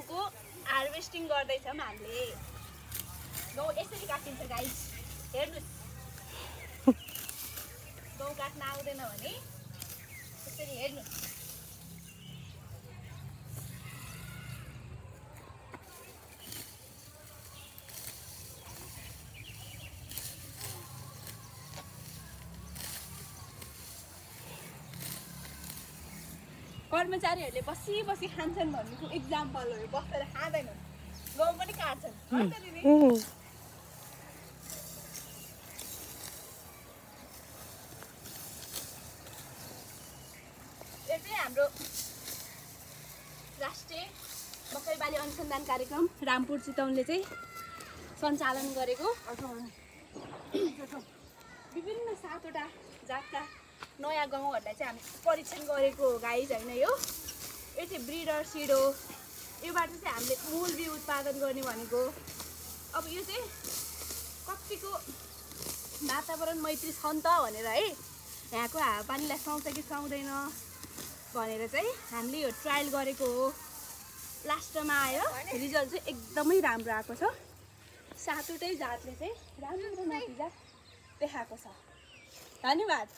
गहुँको हार्भेस्टिङ गर्दैछौँ हामीले। गहुँ यसरी काटिन्छ गाइस, हेर्नुहोस्। गहुँ काट्न आउँदैन भने यसरी हेर्नुहोस्। कर्मचारीहरूले बसी बसी खान्छन् भन्नुको इक्जाम्पल हो, बसेर खाँदैनन्, गहुँ पनि काट्छन्। यो चाहिँ हाम्रो राष्ट्रिय मकै बाली अनुसन्धान कार्यक्रम रामपुर चितवनले चाहिँ सञ्चालन गरेको विभिन्न 7वटा जातका नयाँ गहुँहरूलाई चाहिँ हामी परीक्षण गरेको हो गाइस, होइन। यो चाहिँ ब्रिडर सिड हो। योबाट चाहिँ हामीले मूल बिउ उत्पादन गर्ने भनेको। अब यो चाहिँ कतिको वातावरण मैत्री छ नि त भनेर है, यहाँको हावापानीलाई सुहाउँछ कि सुहाउँदैन भनेर चाहिँ हामीले यो ट्रायल गरेको हो। लास्टमा आयो रिजल्ट चाहिँ एकदमै राम्रो आएको छ। 7वटै जातले चाहिँ राम्रो नतिजा देखाएको छ। धन्यवाद।